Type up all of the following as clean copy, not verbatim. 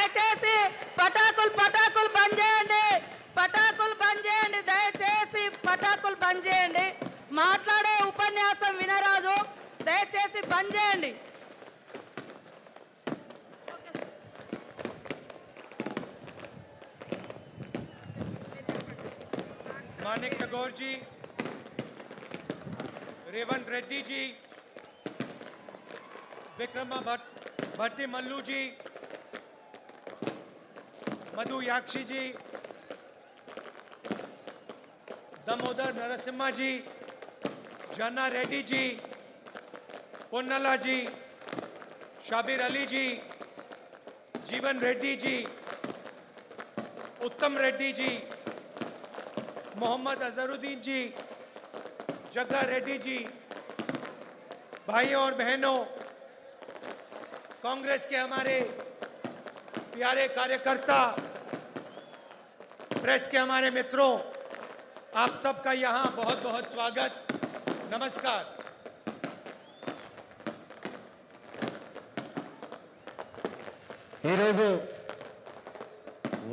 దయచేసి పటాకులు పటాకులు బంద్ చేయండి. పటాకులు బంద్ చేయండి. దయచేసి పటాకులు బంద్ చేయండి. మాట్లాడే ఉపన్యాసం వినరాదు. దయచేసి బంద్ చేయండి. मानिक टगोर जी, रेवंत रेड्डी जी, विक्रमा भट्टी मल्लू जी, मधु याक्षी जी, दामोदर नरसिम्हा जी, जन्ना रेड्डी जी, पोन्नला जी, शाबिर अली जी, जीवन रेड्डी जी, उत्तम रेड्डी जी, मोहम्मद अजहरुद्दीन जी, जग्गा रेड्डी जी, भाइयों और बहनों, कांग्रेस के हमारे प्यारे कार्यकर्ता, प्रेस के हमारे मित्रों, आप सबका यहां बहुत बहुत स्वागत, नमस्कार।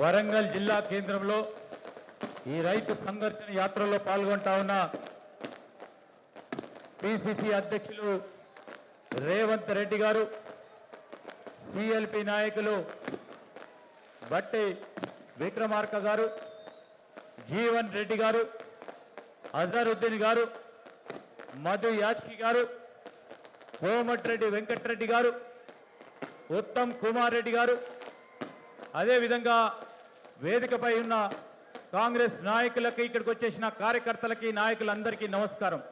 వరంగల్ జిల్లా కేంద్రంలో ఈ రైతు సంఘర్షణ యాత్రలో పాల్గొంటా ఉన్న పిసిసి అధ్యక్షులు రేవంత్ రెడ్డి గారు, సిఎల్పి నాయకులు బట్టి విక్రమార్క గారు, జీవన్ రెడ్డి గారు, అజరుద్దీన్ గారు, మధు యాచ్కి గారు, కోమటిరెడ్డి వెంకటరెడ్డి గారు, ఉత్తమ్ కుమార్ రెడ్డి గారు, అదేవిధంగా వేదికపై ఉన్న కాంగ్రెస్ నాయకులకి, ఇక్కడికి వచ్చేసిన కార్యకర్తలకి, నాయకులందరికీ నమస్కారం।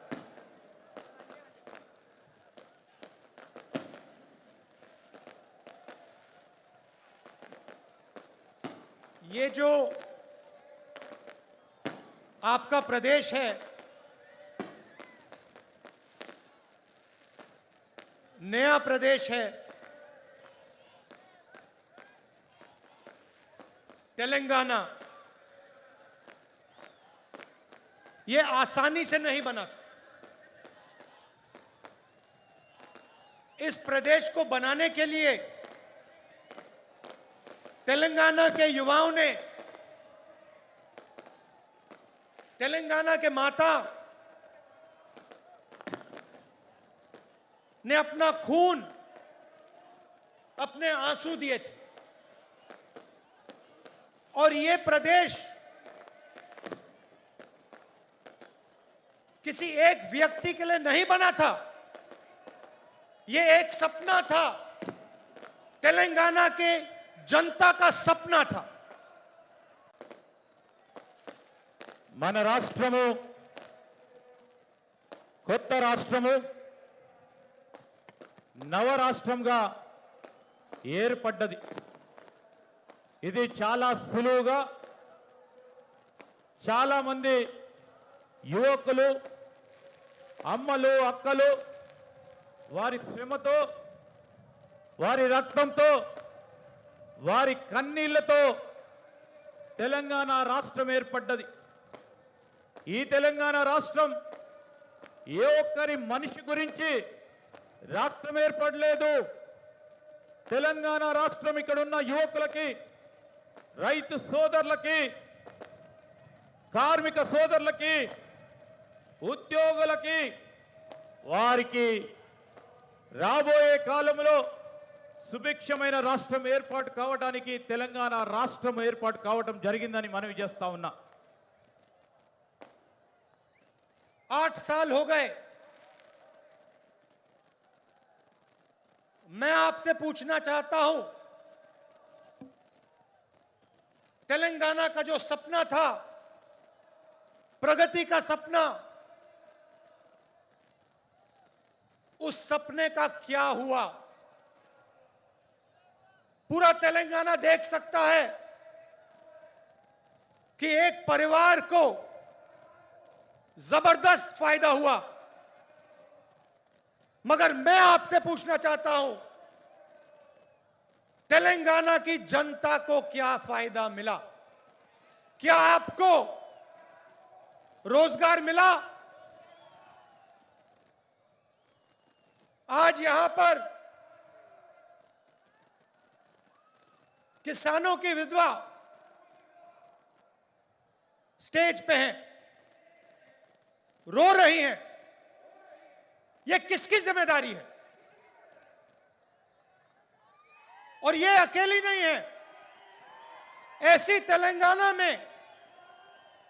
ये जो आपका प्रदेश है, नया प्रदेश है, तेलंगाना, ये आसानी से नहीं बना था। इस प्रदेश को बनाने के लिए तेलंगाना के युवाओं ने, तेलंगाना के माता ने अपना खून, अपने आंसू दिए थे। और ये प्रदेश किसी एक व्यक्ति के लिए नहीं बना था, ये एक सपना था, तेलंगाना के जनता का सपना था। మన రాష్ట్రము కొత్త రాష్ట్రము నవరాష్ట్రంగా ఏర్పడ్డది। ఇది చాలా సులువుగా చాలా మంది యువకులు, అమ్మలు, అక్కలు వారి శ్రమతో, వారి రక్తంతో, వారి కన్నీళ్లతో తెలంగాణ రాష్ట్రం ఏర్పడ్డది। ఈ తెలంగాణ రాష్ట్రం ఏ ఒక్కరి మనిషి గురించి రాష్ట్రం ఏర్పడలేదు। తెలంగాణ రాష్ట్రం ఇక్కడ ఉన్న యువకులకి, రైతు సోదరులకి, కార్మిక సోదరులకి, ఉద్యోగులకి, వారికి రాబోయే కాలంలో సుభిక్షమైన రాష్ట్రం ఏర్పాటు కావడానికి తెలంగాణ రాష్ట్రం ఏర్పాటు కావడం జరిగిందని మనవి చేస్తా ఉన్నా। 8 साल हो गए। मैं आपसे पूछना चाहता हूं, तेलंगाना का जो सपना था, प्रगति का सपना, उस सपने का क्या हुआ? पूरा तेलंगाना देख सकता है कि एक परिवार को जबरदस्त फायदा हुआ, मगर मैं आपसे पूछना चाहता हूं, तेलंगाना की जनता को क्या फायदा मिला? क्या आपको रोजगार मिला? आज यहां पर किसानों की विधवा स्टेज पे हैं, रो रही हैं। यह किसकी जिम्मेदारी है? और ये अकेली नहीं है, ऐसी तेलंगाना में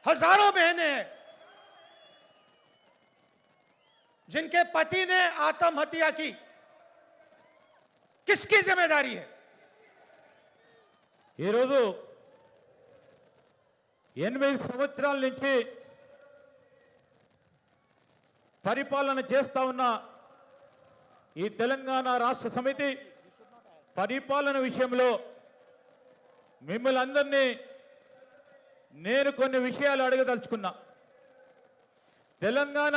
हजारों बहनें हैं जिनके पति ने आत्महत्या की। किसकी जिम्मेदारी है? ఈరోజు 8 సంవత్సరాల నుంచి పరిపాలన చేస్తా ఉన్న ఈ తెలంగాణ రాష్ట్ర సమితి పరిపాలన విషయంలో మిమ్మల్ని అందరినీ నేను కొన్ని విషయాలు అడగదలుచుకున్నా. తెలంగాణ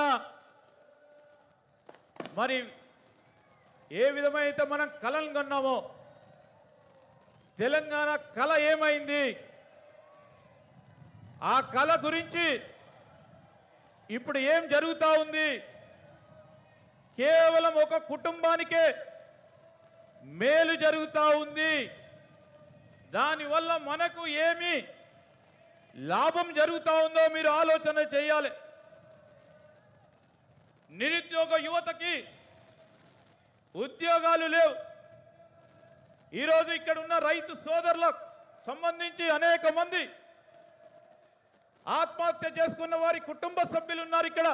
మరి ఏ విధమైతే మనం కలలు కన్నామో తెలంగాణ కళ ఏమైంది? ఆ కళ గురించి ఇప్పుడు ఏం జరుగుతూ ఉంది? కేవలం ఒక కుటుంబానికే మేలు జరుగుతూ ఉంది. దానివల్ల మనకు ఏమి లాభం జరుగుతూ ఉందో మీరు ఆలోచన చేయాలి. నిరుద్యోగ యువతకి ఉద్యోగాలు లేవు. ఈరోజు ఇక్కడ ఉన్న రైతు సోదరులకు సంబంధించి అనేక మంది ఆత్మహత్య చేసుకున్న వారి కుటుంబ సభ్యులు ఉన్నారు ఇక్కడ.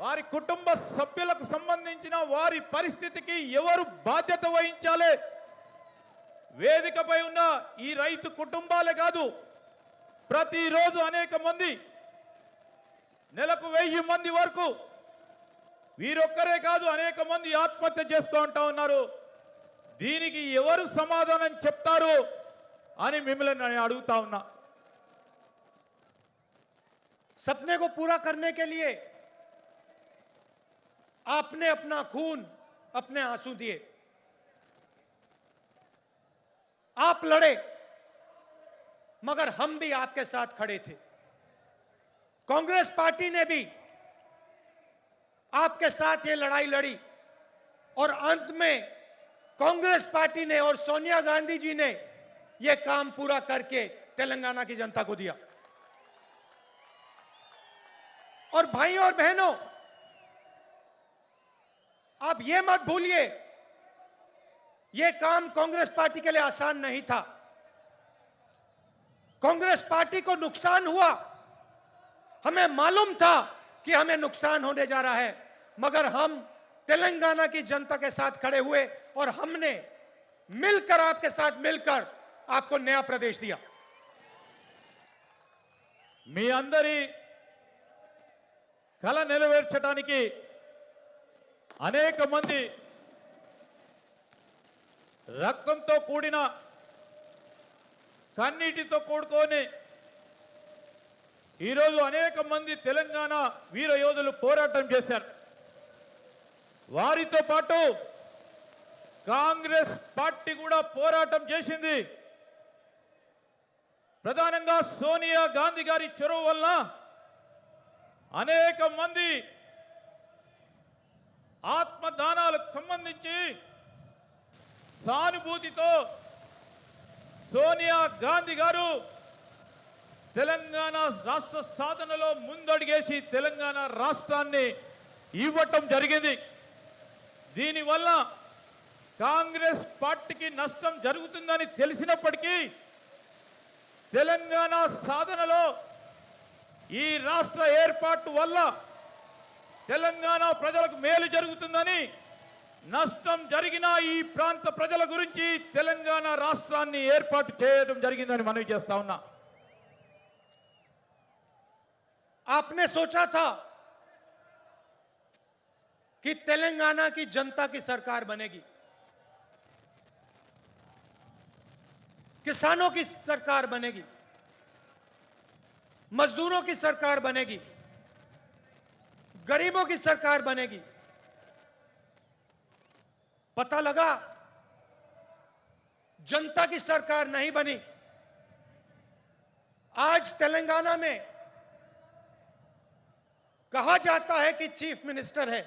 వారి కుటుంబ సభ్యులకు సంబంధించిన వారి పరిస్థితికి ఎవరు బాధ్యత వహించాలి? వేదికపై ఉన్న ఈ రైతు కుటుంబాలే కాదు, ప్రతిరోజు అనేక మంది, నెలకు 1000 మంది వరకు, వీరొక్కరే కాదు అనేక మంది ఆత్మహత్య చేసుకుంటా ఉన్నారు. దీనికి ఎవరు సమాధానం చెప్తారు అని మిమ్మల్ని నేను అడుగుతా ఉన్నా. सपने को पूरा करने के लिए आपने अपना खून, अपने आंसू दिए, आप लड़े, मगर हम भी आपके साथ खड़े थे. कांग्रेस पार्टी ने भी आपके साथ ये लड़ाई लड़ी और अंत में कांग्रेस पार्टी ने और सोनिया गांधी जी ने ये काम पूरा करके तेलंगाना की जनता को दिया. और भाइयों और बहनों, आप ये मत भूलिए, ये काम कांग्रेस पार्टी के लिए आसान नहीं था. कांग्रेस पार्टी को नुकसान हुआ, हमें मालूम था कि हमें नुकसान होने जा रहा है, मगर हम तेलंगाना की जनता के साथ खड़े हुए और हमने मिलकर, आपके साथ मिलकर आपको नया प्रदेश दिया. మీ అందరి కళ నెరవేర్చడానికి అనేక మంది రక్తంతో కూడిన, కన్నీటితో కూడుకొని ఈరోజు అనేక మంది తెలంగాణ వీర యోధులు పోరాటం చేశారు. వారితో పాటు కాంగ్రెస్ పార్టీ కూడా పోరాటం చేసింది. ప్రధానంగా సోనియా గాంధీ గారి చొరవ వల్ల అనేక మంది ఆత్మదానాలకు సంబంధించి సానుభూతితో సోనియా గాంధీ గారు తెలంగాణ రాష్ట్ర సాధనలో ముందడుగేసి తెలంగాణ రాష్ట్రాన్ని ఇవ్వటం జరిగింది. దీనివల్ల కాంగ్రెస్ పార్టీకి నష్టం జరుగుతుందని తెలిసినప్పటికీ తెలంగాణ సాధనలో ఈ రాష్ట్ర ఏర్పాటు వల్ల తెలంగాణ ప్రజలకు మేలు జరుగుతుందని, నష్టం జరిగిన ఈ ప్రాంత ప్రజల గురించి తెలంగాణ రాష్ట్రాన్ని ఏర్పాటు చేయడం జరిగిందని మనవి చేస్తా ఉన్నా. आपने सोचा था कि तेलंगाना की जनता की सरकार बनेगी, किसानों की सरकार बनेगी, मजदूरों की सरकार बनेगी, गरीबों की सरकार बनेगी. पता लगा जनता की सरकार नहीं बनी. आज तेलंगाना में कहा जाता है कि चीफ मिनिस्टर है,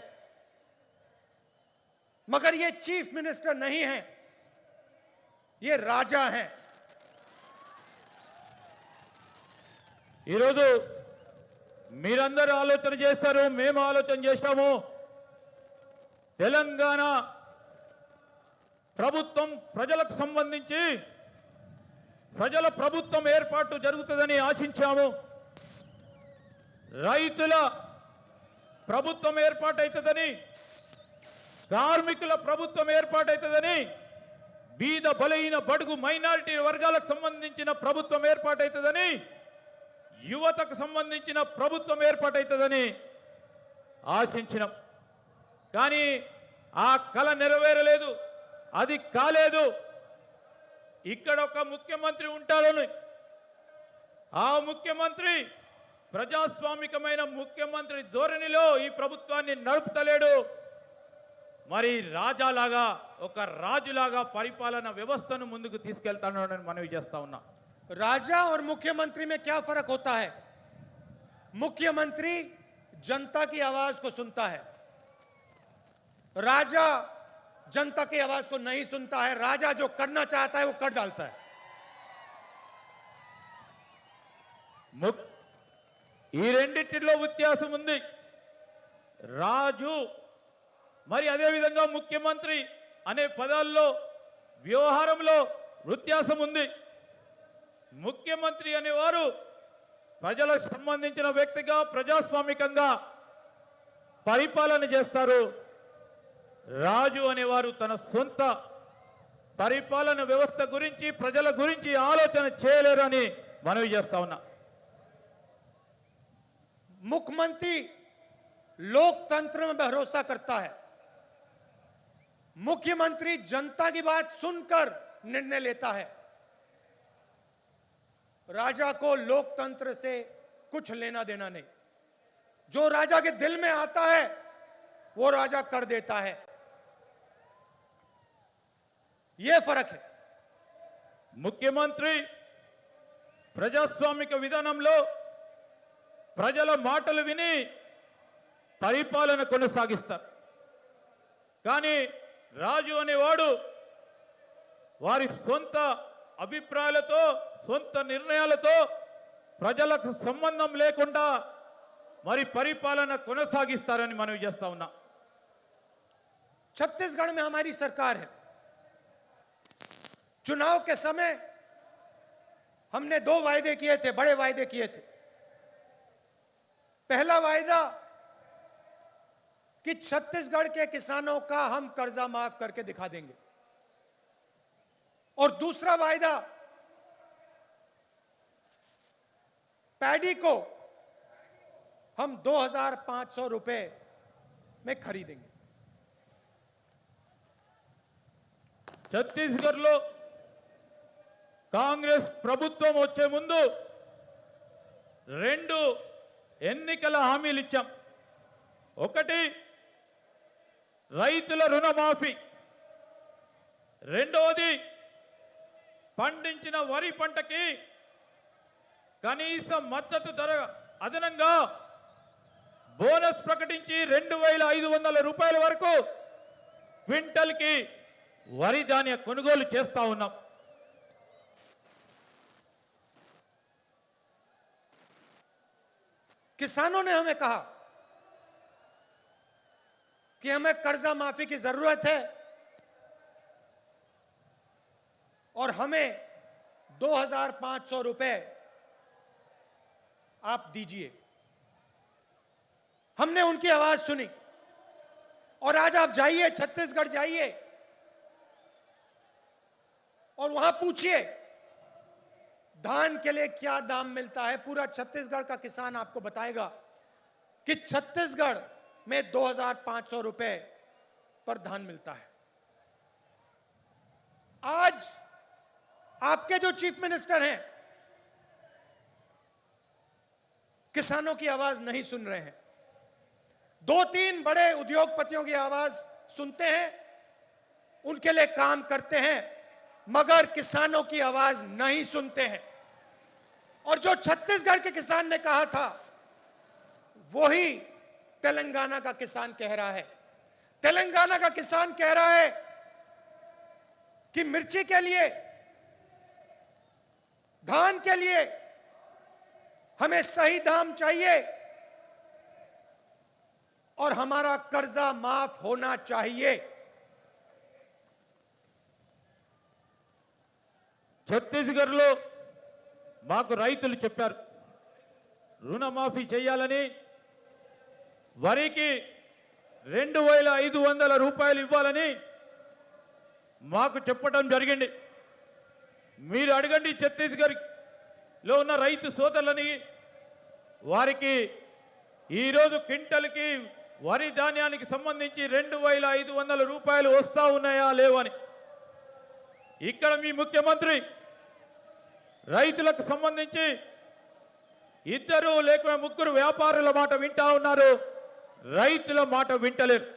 मगर ये चीफ मिनिस्टर नहीं है, ये राजा हैं। ఈరోజు మీరందరూ ఆలోచన చేస్తారు, మేము ఆలోచన చేస్తాము. తెలంగాణ ప్రభుత్వం ప్రజలకు సంబంధించి ప్రజల ప్రభుత్వం ఏర్పాటు జరుగుతుందని ఆశించాము. రైతుల ప్రభుత్వం ఏర్పాటవుతుందని, కార్మికుల ప్రభుత్వం ఏర్పాటవుతుందని, బీద బలహీన బడుగు మైనారిటీ వర్గాలకు సంబంధించిన ప్రభుత్వం ఏర్పాటవుతుందని, యువతకు సంబంధించిన ప్రభుత్వం ఏర్పాటవుతుందని ఆశించినాం. కానీ ఆ కల నెరవేరలేదు, అది కాలేదు. ఇక్కడ ఒక ముఖ్యమంత్రి ఉంటారని, ఆ ముఖ్యమంత్రి ప్రజాస్వామికమైన ముఖ్యమంత్రి ధోరణిలో ఈ ప్రభుత్వాన్ని నడుపుతలేడు. మరి రాజాలాగా, ఒక రాజులాగా పరిపాలన వ్యవస్థను ముందుకు తీసుకెళ్తానని మనవి చేస్తా ఉన్నా. राजा और मुख्यमंत्री में क्या फर्क होता है? मुख्यमंत्री जनता की आवाज को सुनता है, राजा जनता की आवाज को नहीं सुनता है। राजा जो करना चाहता है वो कर डालता है। ఈ రెండింటిలో వ్యత్యాసం ఉంది. రాజు మరి అదేవిధంగా ముఖ్యమంత్రి అనే పదాల్లో వ్యవహారంలో వ్యత్యాసం ఉంది. ముఖ్యమంత్రి అనేవారు ప్రజలకు సంబంధించిన వ్యక్తిగా ప్రజాస్వామికంగా పరిపాలన చేస్తారు. రాజు అనేవారు తన సొంత పరిపాలన వ్యవస్థ గురించి, ప్రజల గురించి ఆలోచన చేయలేరని మనవి చేస్తా ఉన్నా. मुख्यमंत्री लोकतंत्र में भरोसा करता है। मुख्यमंत्री जनता की बात सुनकर निर्णय लेता है। राजा को लोकतंत्र से कुछ लेना देना नहीं। जो राजा के दिल में आता है वो राजा कर देता है। यह फर्क है। ముఖ్యమంత్రి ప్రజాస్వామిక విధానంలో ప్రజల మాటలు విని పరిపాలన కొనసాగిస్తారు. కానీ రాజు అనేవాడు వారి సొంత అభిప్రాయాలతో, సొంత నిర్ణయాలతో ప్రజలకు సంబంధం లేకుండా మరి పరిపాలన కొనసాగిస్తారని మనవి చేస్తా ఉన్నా. छत्तीसगढ़ में हमारी सरकार है। चुनाव के समय हमने 2 वायदे किए थे, बड़े वायदे किए थे। पहला वायदा कि छत्तीसगढ़ के किसानों का हम कर्जा माफ करके दिखा देंगे, और दूसरा वायदा पैडी को हम 2,500 रुपए में खरीदेंगे। ఛత్తీస్గఢ్లో కాంగ్రెస్ ప్రభుత్వం వచ్చే ముందు 2 ఎన్నికల హామీలు ఇచ్చాం. ఒకటి రైతుల రుణమాఫీ, రెండవది పండించిన వరి పంటకి కనీస మద్దతు ధర అదనంగా బోనస్ ప్రకటించి 2,500 రూపాయల వరకు క్వింటల్కి వరి ధాన్య కొనుగోలు చేస్తా ఉన్నాం. किसानों ने हमें कहा कि हमें कर्जा माफी की जरूरत है और हमें 2,500 रुपए आप दीजिए। हमने उनकी आवाज सुनी और आज आप जाइए, छत्तीसगढ़ जाइए और वहां पूछिए धान के लिए क्या दाम मिलता है। पूरा छत्तीसगढ़ का किसान आपको बताएगा कि छत्तीसगढ़ में 2,500 रुपए पर धान मिलता है। आज आपके जो चीफ मिनिस्टर हैं किसानों की आवाज नहीं सुन रहे हैं। 2-3 बड़े उद्योगपतियों की आवाज सुनते हैं, उनके लिए काम करते हैं, मगर किसानों की आवाज नहीं सुनते हैं। और जो छत्तीसगढ़ के किसान ने कहा था वही तेलंगाना का किसान कह रहा है। तेलंगाना का किसान कह रहा है कि मिर्ची के लिए धान के लिए हमें सही दाम चाहिए और हमारा कर्जा माफ होना चाहिए। ఛత్తీస్గఢ్లో మాకు రైతులు చెప్పారు రుణమాఫీ చేయాలని, వరికి 2500 రూపాయలు ఇవ్వాలని మాకు చెప్పడం జరిగింది. మీరు అడగండి ఛత్తీస్గఢ్లో ఉన్న రైతు సోదరులని, వారికి ఈరోజు క్వింటల్కి వరి ధాన్యానికి సంబంధించి 2500 రూపాయలు వస్తా ఉన్నాయా లేవని. ఇక్కడ మీ ముఖ్యమంత్రి రైతులకు సంబంధించి 2 లేక 3 వ్యాపారుల మాట వింటా ఉన్నారు, రైతుల మాట వింటలేరు.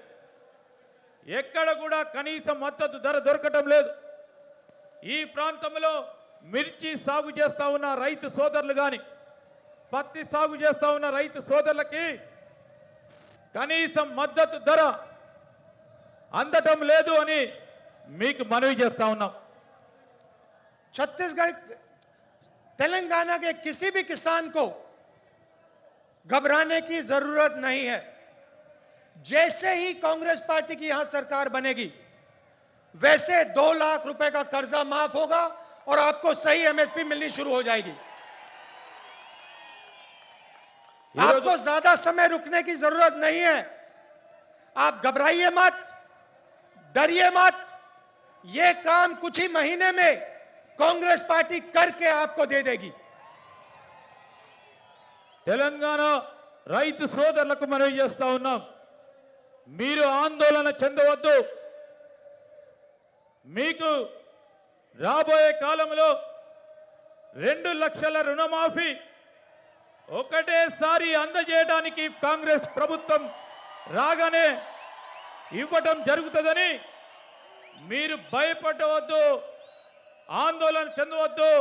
ఎక్కడ కూడా కనీస మద్దతు ధర దొరకటం లేదు. ఈ ప్రాంతంలో మిర్చి సాగు చేస్తా ఉన్న రైతు సోదరులు కానీ, పత్తి సాగు చేస్తా ఉన్న రైతు సోదరులకి కనీస మద్దతు ధర అందటం లేదు అని మీకు మనవి చేస్తా ఉన్నాం. छत्तीसगढ़ तेलंगाना के किसी भी किसान को घबराने की जरूरत नहीं है। जैसे ही कांग्रेस पार्टी की यहां सरकार बनेगी वैसे 2 लाख रुपए का कर्जा माफ होगा और आपको सही एमएसपी मिलनी शुरू हो जाएगी। आपको ज्यादा समय रुकने की जरूरत नहीं है। आप घबराइए मत, डरिए मत। ये काम कुछ ही महीने में कांग्रेस पार्टी करके आपको दे देगी। తెలంగాణ రైతు సోదరులకు మనవి చేస్తా ఉన్నాం, మీరు ఆందోళన చెందవద్దు. మీకు రాబోయే కాలంలో 2 లక్షల రుణమాఫీ ఒకటేసారి అందజేయడానికి కాంగ్రెస్ ప్రభుత్వం రాగానే ఇవ్వటం జరుగుతుందని మీరు భయపడవద్దు, ఆందోళన చెందవద్దు.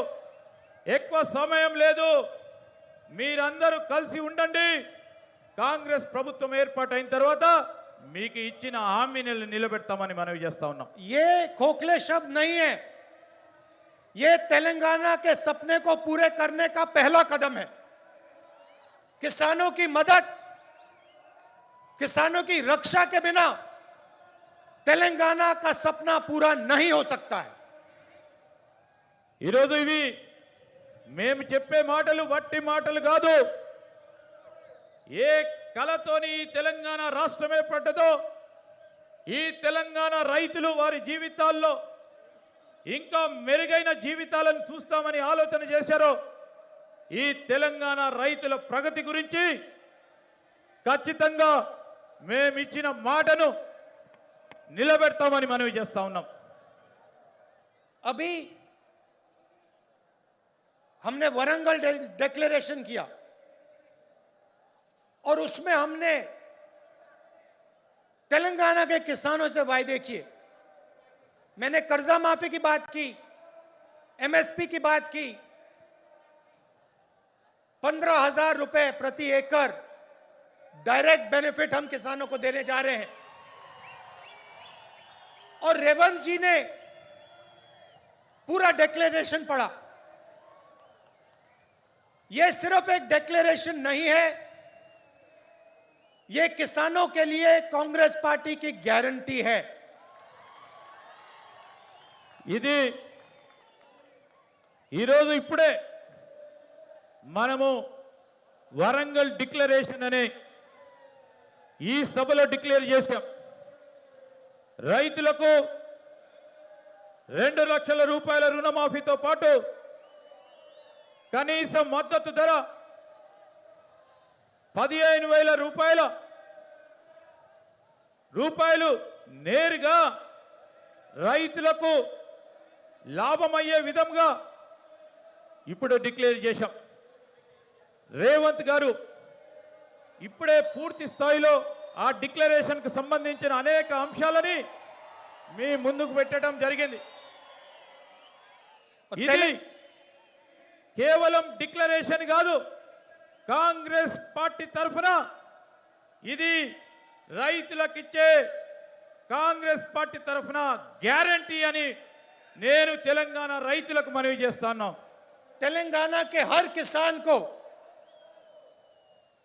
ఎక్కువ సమయం లేదు, మీరందరూ కలిసి ఉండండి. కాంగ్రెస్ ప్రభుత్వం ఏర్పాటైన తర్వాత మీకు ఇచ్చిన హామీని నిలబెడతామని మనవి చేస్తా ఉన్నాం. ये खोखले शब्द नहीं है, ये तेलंगाना के सपने को पूरे करने का पहला कदम है। किसानों की मदद, किसानों की रक्षा के बिना तेलंगाना का सपना पूरा नहीं हो सकता है। ఈరోజు ఇవి మేము చెప్పే మాటలు వట్టి మాటలు కాదు. ఏ కలతోని ఈ తెలంగాణ రాష్ట్రం ఏర్పడ్డదో, ఈ తెలంగాణ రైతులు వారి జీవితాల్లో ఇంకా మెరుగైన జీవితాలను చూస్తామని ఆలోచన చేశారో, ఈ తెలంగాణ రైతుల ప్రగతి గురించి ఖచ్చితంగా మేమిచ్చిన మాటను నిలబెడతామని మనవి చేస్తా ఉన్నాం. अभी हमने वरंगल डिक्लेरेशन किया और उसमें हमने तेलंगाना के किसानों से वायदे किए। मैंने कर्जा माफी की बात की, एमएसपी की बात की, 15,000 रुपए प्रति एकड़ डायरेक्ट बेनिफिट हम किसानों को देने जा रहे हैं। और रेवंत जी ने पूरा डिक्लेरेशन पढ़ा। यह सिर्फ एक डिक्लेरेशन नहीं है, यह किसानों के लिए कांग्रेस पार्टी की गारंटी है। ఇది ఈరోజు ఇప్పుడే మనము వరంగల్ డిక్లరేషన్ అనే ఈ సభలో డిక్లేర్ చేశాం. రైతులకు 2 లక్షల రూపాయల రుణమాఫీతో పాటు కనీస మద్దతు ధర 15,000 రూపాయలు నేరుగా రైతులకు లాభమయ్యే విధంగా ఇప్పుడు డిక్లేర్ చేశాం. రేవంత్ గారు ఇప్పుడే పూర్తి స్థాయిలో ఆ డిక్లరేషన్కు సంబంధించిన అనేక అంశాలని మీ ముందుకు పెట్టడం జరిగింది. ఇది కేవలం డిక్లరేషన్ కాదు, కాంగ్రెస్ పార్టీ తరఫున ఇది రైతులకిచ్చే కాంగ్రెస్ పార్టీ తరఫున గ్యారంటీ అని నేను తెలంగాణ రైతులకు మనవి చేస్తాను. तेलंगाना के हर किसान को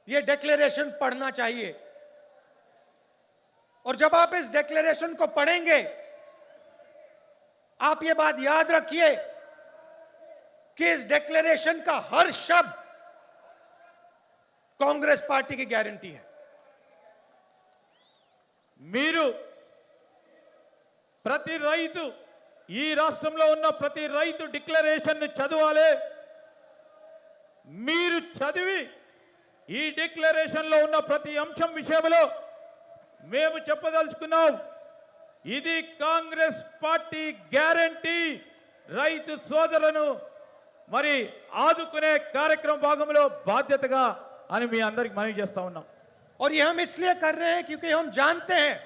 यह डिक्लेरेशन पढ़ना चाहिए। और जब आप इस डिक्लेरेशन को पढ़ेंगे, आप यह बात याद रखिए कि इस डिक्लेरेशन का हर शब्द कांग्रेस पार्टी की गारंटी है। మీరు ప్రతి రైతు ఈ రాష్ట్రంలో ఉన్న ప్రతి రైతు డిక్లరేషన్ ని చదవాలి। మీరు చదివి ఈ డిక్లరేషన్ లో ఉన్న ప్రతి అంశం విషయంలో మేము చెప్పదలుచుకున్నాం, ఇది కాంగ్రెస్ పార్టీ గ్యారంటీ, రైతు సోదరులను మరి ఆదుకునే కార్యక్రమ భాగంలో బాధ్యతగా అని మీ అందరికి మనవి చేస్తా ఉన్నాం। और ये हम इसलिए कर रहे हैं क्योंकि हम जानते हैं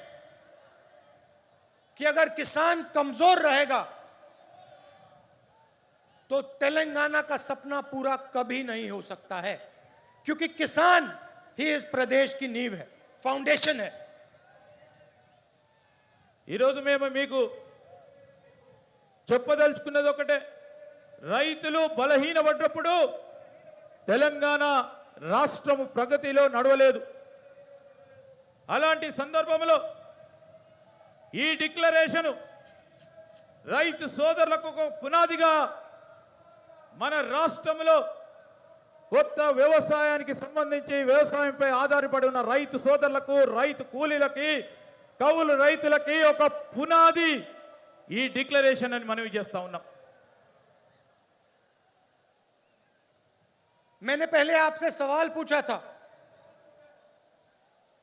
कि अगर किसान कमजोर रहेगा तो तेलंगाना का सपना पूरा कभी नहीं हो सकता है, क्योंकि किसान ही इस प्रदेश की नींव है, फाउंडेशन है। ఈరోజు మేము మీకు చెప్పదలుచుకున్నది ఒకటే, రైతులు బలహీనపడ్డప్పుడు తెలంగాణ రాష్ట్రం ప్రగతిలో నడవలేదు। అలాంటి సందర్భంలో ఈ డిక్లరేషన్ రైతు సోదరులకు ఒక పునాదిగా మన రాష్ట్రంలో కొత్త వ్యవసాయానికి సంబంధించి వ్యవసాయంపై ఆధారపడి ఉన్న రైతు సోదరులకు, రైతు కూలీలకి, కౌలు రైతులకి ఒక పునాది ఈ డిక్లరేషన్ అని మనవి చేస్తా ఉన్నాం। मैंने पहले आपसे सवाल पूछा था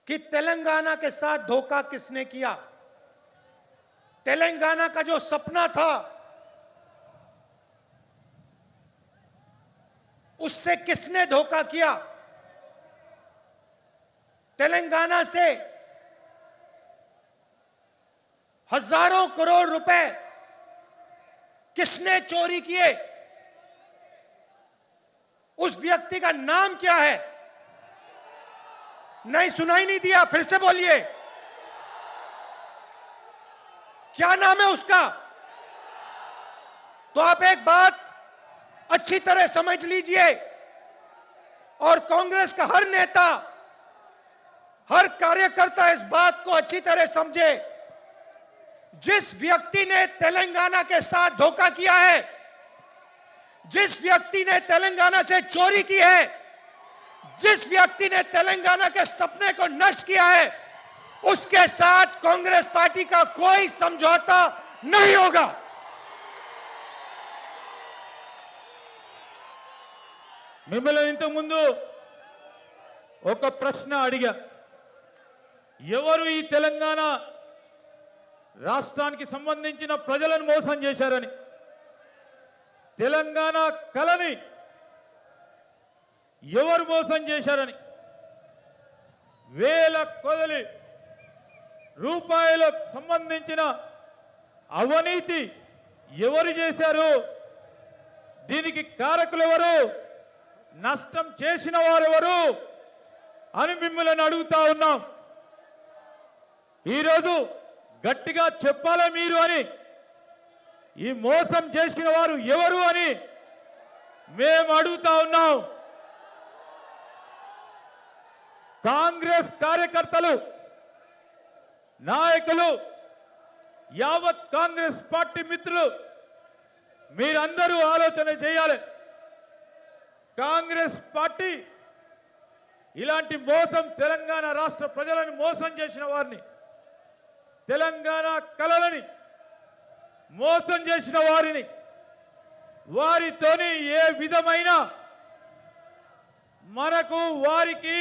कि तेलंगाना के साथ धोखा किसने किया। तेलंगाना का जो सपना था उससे किसने धोखा किया। तेलंगाना से हजारों करोड़ रुपए किसने चोरी किए, उस व्यक्ति का नाम क्या है? नहीं, सुनाई नहीं दिया, फिर से बोलिए, क्या नाम है उसका? तो आप एक बात अच्छी तरह समझ लीजिए और कांग्रेस का हर नेता, हर कार्यकर्ता इस बात को अच्छी तरह समझे। जिस व्यक्ति ने तेलंगाना के साथ धोखा किया है, जिस व्यक्ति ने तेलंगाना से चोरी की है, जिस व्यक्ति ने तेलंगाना के सपने को नष्ट किया है, उसके साथ कांग्रेस पार्टी का कोई समझौता नहीं होगा। మిమ్మల్ని ఇంతకు ముందు ఒక ప్రశ్న అడిగా, ఎవరు ఈ తెలంగాణ రాష్ట్రానికి సంబంధించిన ప్రజలను మోసం చేశారని। తెలంగాణ కళని ఎవరు మోసం చేశారని వేల కొలది రూపాయలకు సంబంధించిన అవినీతి ఎవరు చేశారు, దీనికి కారకులు ఎవరు, నష్టం చేసిన వారెవరు అని మిమ్మల్ని అడుగుతా ఉన్నాం। ఈరోజు గట్టిగా చెప్పాలా మీరు అని, ఈ మోసం చేసిన వారు ఎవరు అని మేము అడుగుతా ఉన్నాం। కాంగ్రెస్ కార్యకర్తలు, నాయకులు, యావత్ కాంగ్రెస్ పార్టీ మిత్రులు మీరందరూ ఆలోచన చేయాలి। కాంగ్రెస్ పార్టీ ఇలాంటి మోసం, తెలంగాణ రాష్ట్ర ప్రజలను మోసం చేసిన వారిని, తెలంగాణ కళలని మోసం చేసిన వారిని, వారితోని ఏ విధమైన మనకు వారికి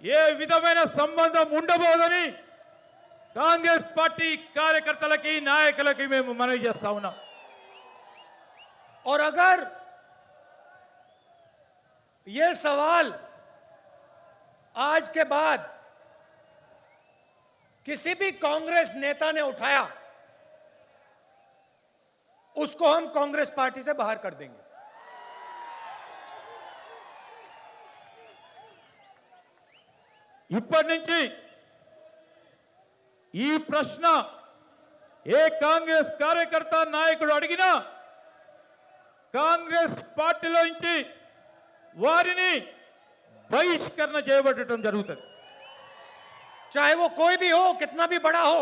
ఏ విధమైన సంబంధం ఉండబోదని కాంగ్రెస్ పార్టీ కార్యకర్తలకి, నాయకులకి మేము మనవి చేస్తా ఉన్నాం। और अगर ये सवाल आज के बाद किसी भी कांग्रेस नेता ने उठाया, उसको हम कांग्रेस पार्टी से बाहर कर देंगे। ఇప్పటి నుంచి ఈ ప్రశ్న ఏ కాంగ్రెస్ కార్యకర్త, నాయకుడు అడిగినా కాంగ్రెస్ పార్టీలో నుంచి వారిని బహిష్కరణ చేయబడటం జరుగుతుంది. चाहे वो कोई भी हो, कितना भी बड़ा हो,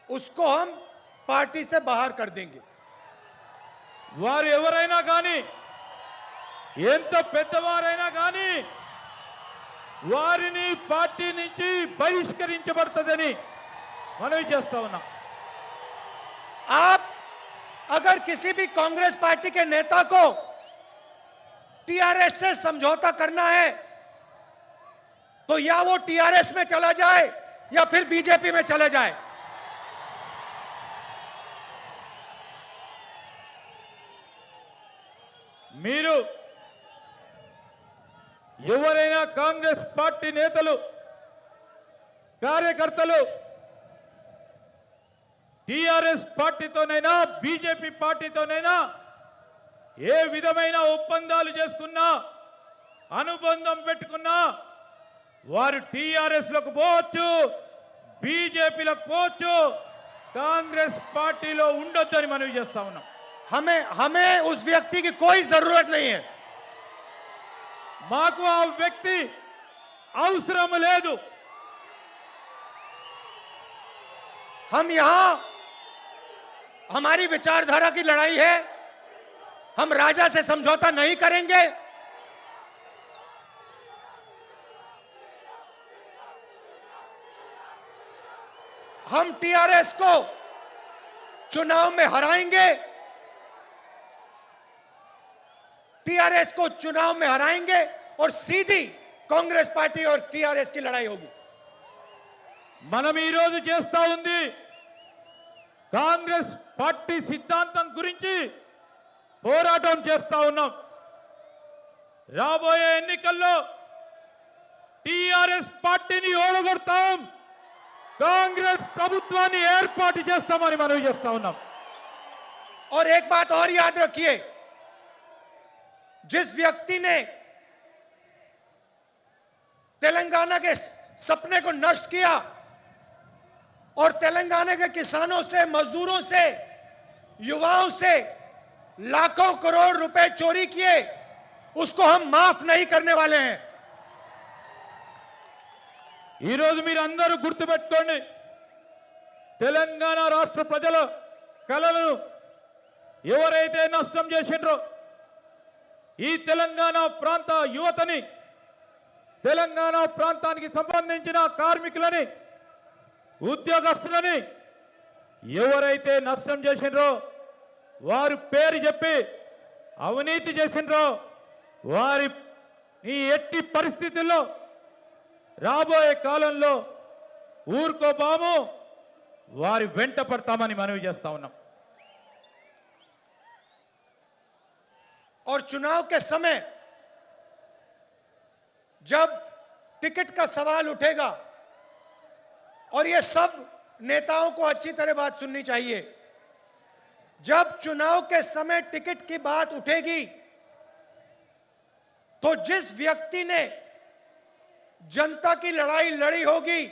उसको हम पार्टी से बाहर कर देंगे. వారు ఎవరైనా కానీ ఎంత పెద్దవారైనా కానీ వారిని పార్టీ నుంచి బహిష్కరించబడుతుందని మనవి చేస్తా ఉన్నాం. आप अगर किसी भी कांग्रेस पार्टी के नेता को टीआरएस से समझौता करना है तो या वो टीआरएस में चला जाए या फिर बीजेपी में चला जाए. మీరు ఎవరైనా కాంగ్రెస్ పార్టీ నేతలు కార్యకర్తలు టిఆర్ఎస్ పార్టీతోనైనా బీజేపీ పార్టీతోనైనా ఏ విధమైన ఒప్పందాలు చేసుకున్నా అనుబంధం పెట్టుకున్నా వారు టిఆర్ఎస్ లకు పోవచ్చు, బీజేపీలకు పోవచ్చు, కాంగ్రెస్ పార్టీలో ఉండొద్దని మనవి చేస్తా ఉన్నాం. हमें हमें उस व्यक्ति की कोई जरूरत नहीं है. మాకు ఆ వ్యక్తి అవసరం లేదు. हम यहां हमारी विचारधारा की लड़ाई है. हम राजा से समझौता नहीं करेंगे. हम टीआरएस को चुनाव में हराएंगे. टीआरएस को चुनाव में हराएंगे और सीधी कांग्रेस पार्टी और टीआरएस की लड़ाई होगी. మనం ఈ రోజు చేస్తా ఉంది కాంగ్రెస్ పార్టీ సిద్ధాంతం గురించి పోరాటం చేస్తా ఉన్నాం. రాబోయే ఎన్నికల్లో టిఆర్ఎస్ పార్టీని ఓడగొడతాం, కాంగ్రెస్ ప్రభుత్వాన్ని ఏర్పాటు చేస్తామని మనవి చేస్తా ఉన్నాం. और एक बात और याद रखिए, जिस व्यक्ति ने तेलंगाना के सपने को नष्ट किया और तेलंगाना के किसानों से, मजदूरों से, युवाओं से लाखों करोड़ रुपए चोरी किए, उसको हम माफ नहीं करने वाले हैं. ఈ రోజు మీరు అందరూ గుర్తుపెట్టుకోండి, తెలంగాణ రాష్ట్ర ప్రజల కలలను ఎవరైతే నష్టం చేసిండ్రో ఈ తెలంగాణ ప్రాంత యువతని, తెలంగాణ ప్రాంతానికి సంబంధించిన కార్మికులని, ఉద్యోగస్తులని ఎవరైతే నష్టం చేసిండ్రో వారు పేరు చెప్పి అవినీతి చేసిండ్రో వారి ఈ ఎట్టి పరిస్థితుల్లో రాబోయే కాలంలో ఊరుకోబాము, వారి వెంట పడతామని మనవి చేస్తా ఉన్నాం. और चुनाव के समय जब टिकट का सवाल उठेगा, और ये सब नेताओं को अच्छी तरह बात सुननी चाहिए, जब चुनाव के समय टिकट की बात उठेगी तो जिस व्यक्ति ने जनता की लड़ाई लड़ी होगी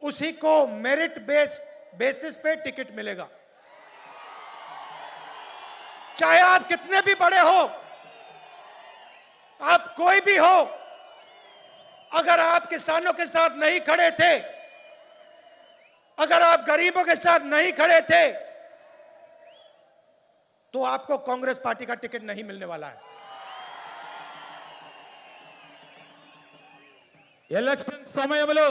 उसी को मेरिट बेसिस पे टिकट मिलेगा. चाहे आप कितने भी बड़े हो, आप कोई भी हो, अगर आप किसानों के साथ नहीं खड़े थे, अगर आप गरीबों के साथ नहीं खड़े थे, तो आपको कांग्रेस पार्टी का टिकट नहीं मिलने वाला है. ఎలక్షన్ సమయంలో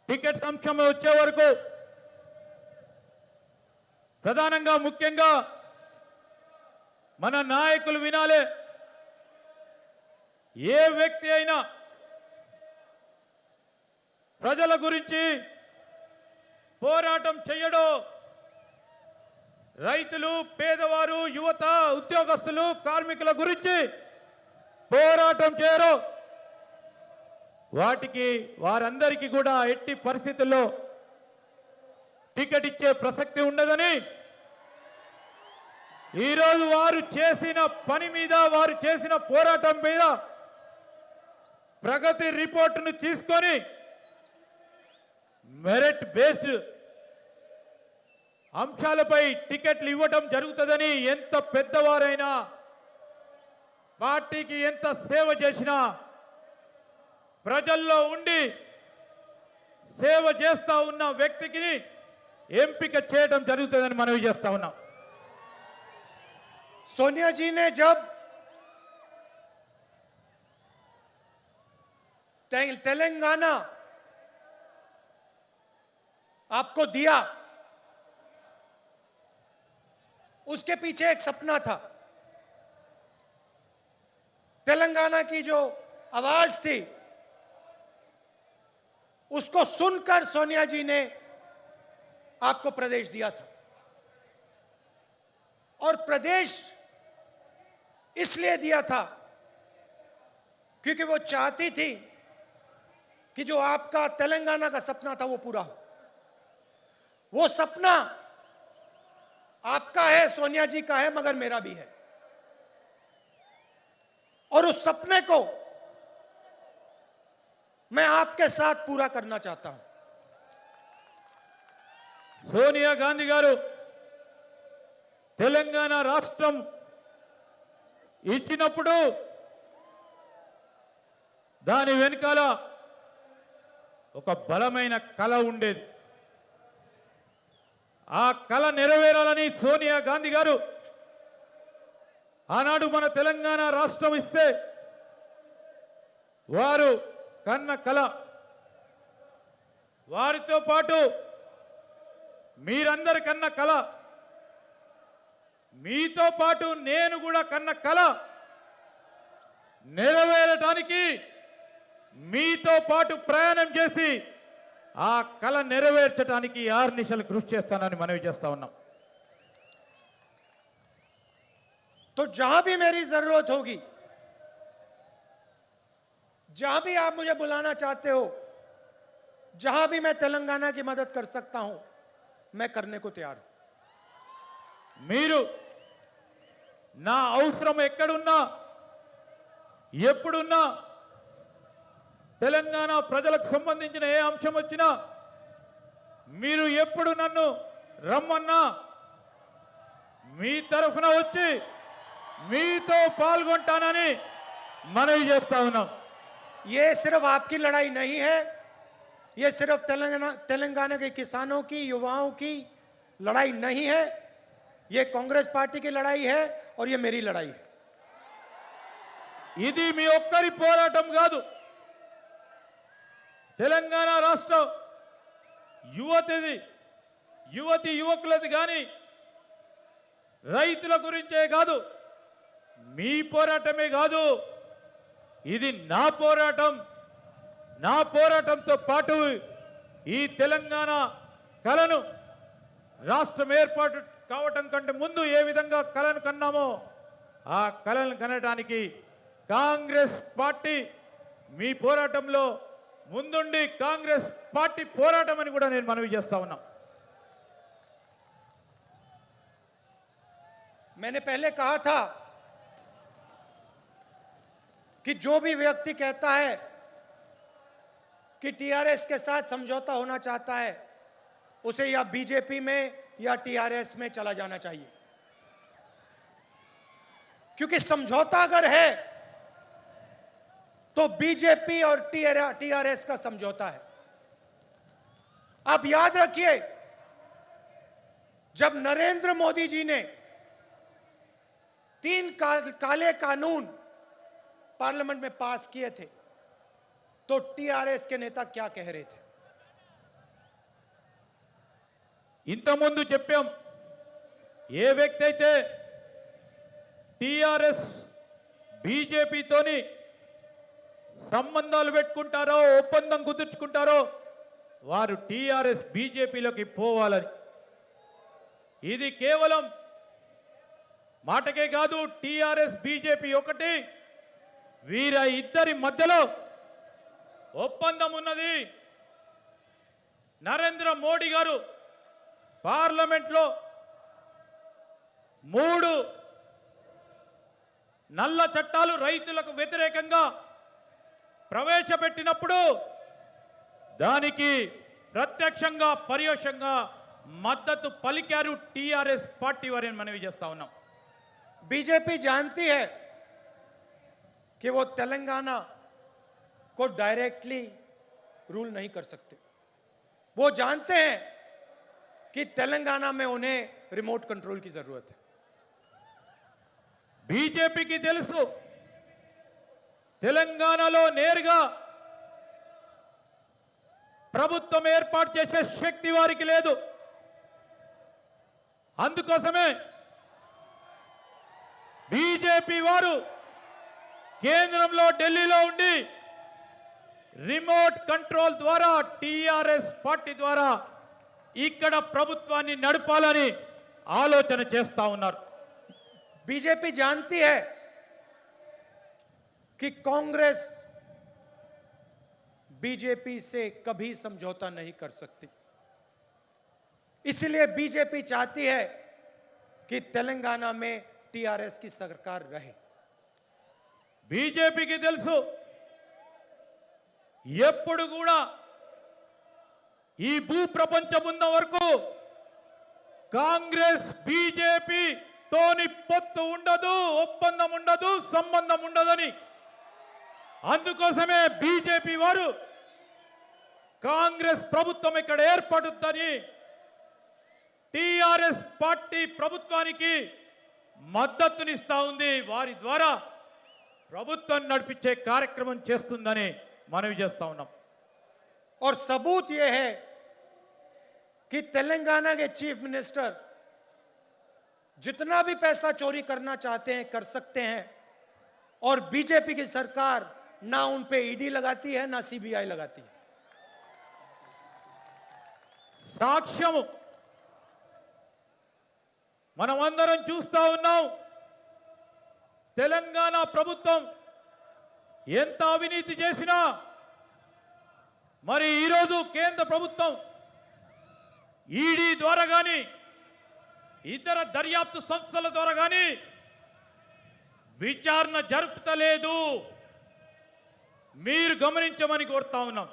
టికెట్ అంశం వచ్చే వరకు ప్రధానంగా ముఖ్యంగా మన నాయకులు వినాలే. ఏ వ్యక్తి అయినా ప్రజల గురించి పోరాటం చేయడో, రైతులు, పేదవారు, యువత, ఉద్యోగస్తులు, కార్మికుల గురించి పోరాటం చేయరు, వాటికి వారందరికీ కూడా ఎట్టి పరిస్థితుల్లో టికెట్ ఇచ్చే ప్రసక్తి ఉండదని ఈరోజు వారు చేసిన పని మీద, వారు చేసిన పోరాటం మీద ప్రగతి రిపోర్టును తీసుకొని మెరిట్ బేస్డ్ అంశాలపై టికెట్లు ఇవ్వటం జరుగుతుందని ఎంత పెద్దవారైనా పార్టీకి ఎంత సేవ చేసినా ప్రజల్లో ఉండి సేవ చేస్తా ఉన్న వ్యక్తికి ఎంపిక చేయడం జరుగుతుందని మనవి చేస్తా ఉన్నాం. सोनिया जी ने जब तेलंगाना आपको दिया, उसके पीछे एक सपना था. तेलंगाना की जो आवाज थी उसको सुनकर सोनिया जी ने आपको प्रदेश दिया था. और प्रदेश इसलिए दिया था क्योंकि वो चाहती थी कि जो आपका तेलंगाना का सपना था वो पूरा हो. वो सपना आपका है, सोनिया जी का है, मगर मेरा भी है. और उस सपने को मैं आपके साथ पूरा करना चाहता हूं. సోనియా గాంధీ గారు తెలంగాణ రాష్ట్రం ఇచ్చినప్పుడు దాని వెనకాల ఒక బలమైన కళ ఉండేది. ఆ కళ నెరవేరాలని సోనియా గాంధీ గారు ఆనాడు మన తెలంగాణ రాష్ట్రం ఇస్తే వారు కన్న కళ, వారితో పాటు మీరందరి కన్న కళ, మీతో పాటు నేను కూడా కన్న కళ నెరవేరడానికి మీతో పాటు ప్రయాణం చేసి ఆ కళ నెరవేర్చడానికి ఆర్నిశలు కృషి చేస్తానని మనవి చేస్తా ఉన్నాం. तो जहां भी मेरी जरूरत होगी, जहां भी आप मुझे बुलाना चाहते हो, जहां भी मैं तेलंगाना की मदद कर सकता हूं, मैं करने को तैयार हूं. మీరు నా అవసరం ఎక్కడున్నా ఎప్పుడున్నా తెలంగాణ ప్రజలకు సంబంధించిన ఏ అంశం వచ్చినా మీరు ఎప్పుడు నన్ను రమ్మన్నా మీ తరఫున వచ్చి మీతో పాల్గొంటానని మనవి చేస్తా ఉన్నాం. ये सिर्फ आपकी लड़ाई नहीं है, ये सिर्फ तेलंगाना के किसानों की, युवाओं की लड़ाई नहीं है. ये कांग्रेस पार्टी की लड़ाई है और ये मेरी लड़ाई है. ఇది మీ ఒక్కరి పోరాటం కాదు. తెలంగాణ రాష్ట్ర యువతి యువకులది కానీ రైతుల గురించే కాదు, మీ పోరాటమే కాదు, ఇది నా పోరాటం. నా పోరాటంతో పాటు ఈ తెలంగాణ కళను రాష్ట్రం ఏర్పాటు కావటం కంటే ముందు ఏ విధంగా కళను కన్నామో ఆ కళను కనడానికి కాంగ్రెస్ పార్టీ మీ పోరాటంలో ముందుండి కాంగ్రెస్ పార్టీ పోరాటం అని కూడా నేను మనవి చేస్తా ఉన్నా. मैंने पहले कहा था कि जो भी व्यक्ति कहता है कि टीआरएस के साथ समझौता होना चाहता है, उसे या बीजेपी में या टीआरएस में चला जाना चाहिए. क्योंकि समझौता अगर है तो बीजेपी और टीआरएस का समझौता है. आप याद रखिए, जब नरेंद्र मोदी जी ने 3 काले कानून पार्लियामेंट में पास किए थे तो टीआरएस के नेता क्या कह रहे थे? ఇంతకుముందు చెప్పాం, ఏ వ్యక్తి అయితే టిఆర్ఎస్ బీజేపీతోని సంబంధాలు పెట్టుకుంటారో, ఒప్పందం కుదుర్చుకుంటారో వారు టిఆర్ఎస్ బీజేపీలోకి పోవాలని. ఇది కేవలం మాటకే కాదు, టిఆర్ఎస్ బీజేపీ ఒకటి, వీర ఇద్దరి మధ్యలో ఒప్పందం ఉన్నది. నరేంద్ర మోడీ గారు పార్లమెంట్లో 3 నల్ల చట్టాలు రైతులకు వ్యతిరేకంగా ప్రవేశపెట్టినప్పుడు దానికి ప్రత్యక్షంగా పరోక్షంగా మద్దతు పలికారు టీఆర్ఎస్ పార్టీ వారిని మనవి చేస్తా ఉన్నాం. बीजेपी जानती है कि वो तेलंगाना को डायरेक्टली रूल नहीं कर सकते. वो जानते हैं कि तेलंगाना में उन्हें रिमोट कंट्रोल की जरूरत है. బీజేపీకి తెలుసు తెలంగాణలో నేరుగా ప్రభుత్వం ఏర్పాటు చేసే శక్తి వారికి లేదు. అందుకోసమే బీజేపీ వారు కేంద్రంలో ఢిల్లీలో ఉండి రిమోట్ కంట్రోల్ ద్వారా టీఆర్ఎస్ పార్టీ ద్వారా ఇక్కడ ప్రభుత్వాన్ని నడపాలని ఆలోచన చేస్తా ఉన్నారు. बीजेपी जानती है कि कांग्रेस बीजेपी से कभी समझौता नहीं कर सकती. इसलिए बीजेपी चाहती है कि तेलंगाना में टीआरएस की सरकार रहे. బీజేపీకి తెలుసు ఎప్పుడు కూడా ఈ భూ ప్రపంచం ఉన్న వరకు కాంగ్రెస్ బీజేపీ తోని పొత్తు ఉండదు, ఒప్పందం ఉండదు, సంబంధం ఉండదని. అందుకోసమే బీజేపీ వారు కాంగ్రెస్ ప్రభుత్వం ఇక్కడ ఏర్పడుతుందని టీఆర్ఎస్ పార్టీ ప్రభుత్వానికి మద్దతునిస్తా ఉంది. వారి ద్వారా ప్రభుత్వం నడిపించే కార్యక్రమం చేస్తుందని మనవి చేస్తా ఉన్నాం. और सबूत यह है कि तेलंगाना के चीफ मिनिस्टर जितना भी पैसा चोरी करना चाहते हैं कर सकते हैं और बीजेपी की सरकार ना उन पे ईडी लगाती है ना सीबीआई लगाती है. సాక్ష్యము మనమందరం చూస్తా ఉన్నాం. తెలంగాణ ప్రభుత్వం ఎంత అవినీతి చేసినా మరి ఈరోజు కేంద్ర ప్రభుత్వం ఈడీ ద్వారా కానీ ఇతర దర్యాప్తు సంస్థల ద్వారా కానీ విచారణ జరుపుతలేదు. మీరు గమనించమని కోరుతా ఉన్నాం.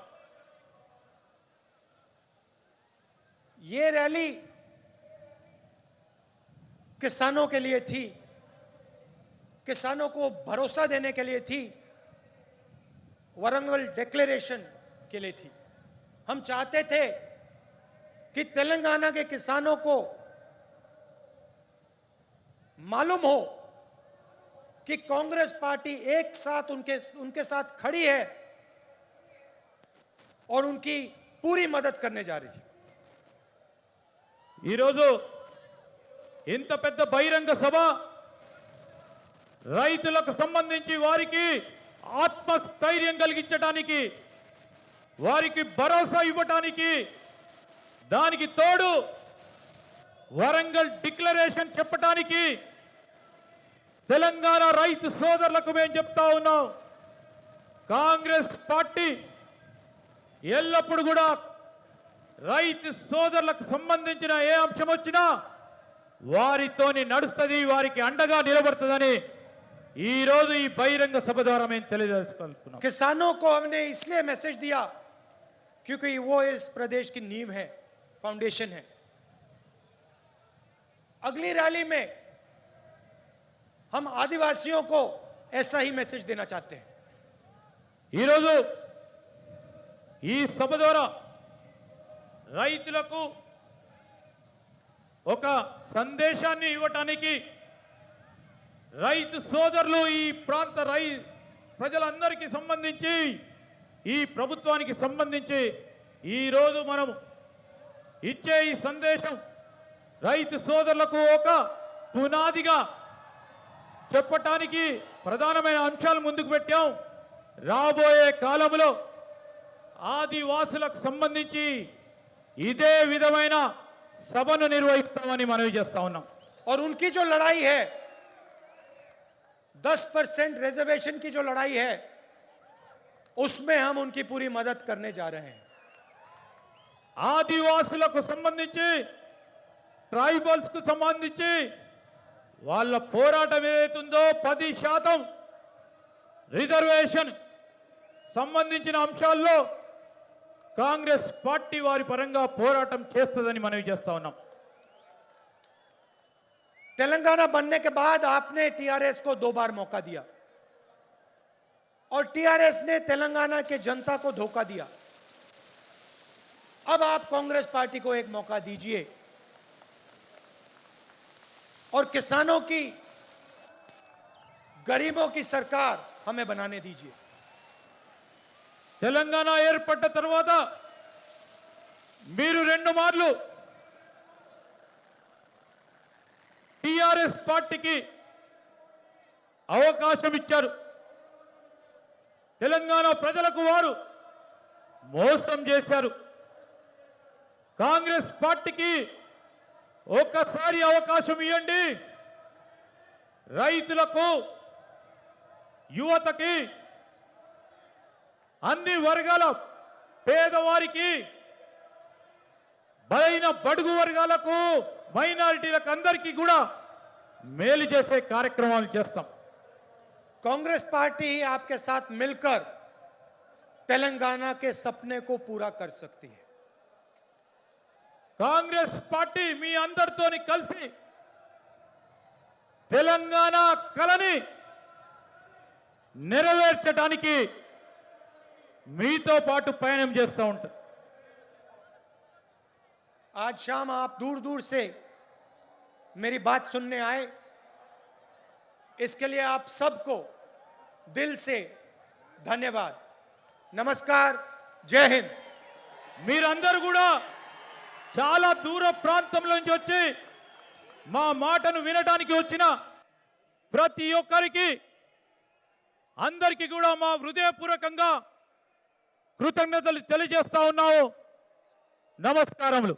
ये रैली किसानों के लिए थी, किसानों को भरोसा देने के लिए थी, वरंगल डिक्लेरेशन के लिए थी. हम चाहते थे कि तेलंगाना के किसानों को मालूम हो कि कांग्रेस पार्टी एक साथ उनके साथ खड़ी है और उनकी पूरी मदद करने जा रही है. ఈరోజు ఇంత పెద్ద బహిరంగ సభ రైతులకు సంబంధించి వారికి ఆత్మస్థైర్యం కలిగించడానికి, వారికి భరోసా ఇవ్వటానికి, దానికి తోడు వరంగల్ డిక్లరేషన్ చెప్పటానికి తెలంగాణ రైతు సోదరులకు మేము చెప్తా ఉన్నాం. కాంగ్రెస్ పార్టీ ఎల్లప్పుడు కూడా రైతు సోదరులకు సంబంధించిన ఏ అంశం వచ్చినా వారితోని నడుస్తుంది, వారికి అండగా నిలబడుతుందని ఈ రోజు ఈ బహిరంగ సభ ద్వారా మేము తెలియజేసుకుంటున్నాం. किसानों को हमने इसलिए मैसेज दिया क्योंकि वो इस प्रदेश की नींव है, फाउंडेशन है. अगली रैली में हम आदिवासियों को ऐसा ही मैसेज देना चाहते हैं. ఈరోజు ఈ సభ ద్వారా రైతులకు ఒక సందేశాన్ని ఇవ్వటానికి, రైతు సోదరులు ఈ ప్రాంత ప్రజలందరికీ సంబంధించి, ఈ ప్రభుత్వానికి సంబంధించి ఈరోజు మనం ఇచ్చే ఈ సందేశం రైతు సోదరులకు ఒక పునాదిగా చెప్పటానికి ప్రధానమైన అంశాలు ముందుకు పెట్టాం. రాబోయే కాలంలో ఆదివాసులకు సంబంధించి ఇదే విధమైన సభను నిర్వహిస్తామని మనవి చేస్తా ఉన్నాం. और उनकी जो लड़ाई है 10% रिजर्वेशन की जो लड़ाई है उसमें हम उनकी पूरी मदद करने जा रहे हैं. ఆదివాసులకు సంబంధించి, ట్రైబల్స్ కు సంబంధించి వాళ్ళ పోరాటం ఏదైతుందో 10% రిజర్వేషన్ సంబంధించిన అంశాల్లో కాంగ్రెస్ పార్టీ వారి పరంగా పోరాటం చేస్తుందని మనవి చేస్తా ఉన్నాం. तेलंगाना बनने के बाद आपने टीआरएस को 2 बार मौका दिया और टीआरएस ने तेलंगाना के जनता को धोखा दिया. अब आप कांग्रेस पार्टी को एक मौका दीजिए और किसानों की, गरीबों की सरकार हमें बनाने दीजिए. తెలంగాణ ఏర్పడ్డ తర్వాత మీరు 2 మార్లు టిఆర్ఎస్ పార్టీకి అవకాశం ఇచ్చారు. తెలంగాణ ప్రజలకు వారు మోసం చేశారు. కాంగ్రెస్ పార్టీకి ఒక్కసారి అవకాశం ఇవ్వండి. రైతులకు, యువతకి, అన్ని వర్గాల పేదవారికి, బలైన బడుగు వర్గాలకు, మైనారిటీలకు అందరికీ కూడా మేలు చేసే కార్యక్రమాలు చేస్తాం. कांग्रेस पार्टी ही आपके साथ मिलकर तेलंगाना के सपने को पूरा कर सकती है. కాంగ్రెస్ పార్టీ మీ అందరితోని కలిసి తెలంగాణ కలని నెరవేర్చడానికి మీతో పాటు పయనం చేస్తూ ఉంటారు. आज शाम आप दूर दूर से मेरी बात सुनने आए, इसके लिए आप सबको दिल से धन्यवाद. नमस्कार, जय हिंद. మీరందరూ కూడా చాలా దూర ప్రాంతం నుంచి వచ్చి మా మాటను వినడానికి వచ్చిన ప్రతి ఒక్కరికి, అందరికీ కూడా మా హృదయపూర్వకంగా కృతజ్ఞతలు తెలియజేస్తా ఉన్నాము. నమస్కారములు.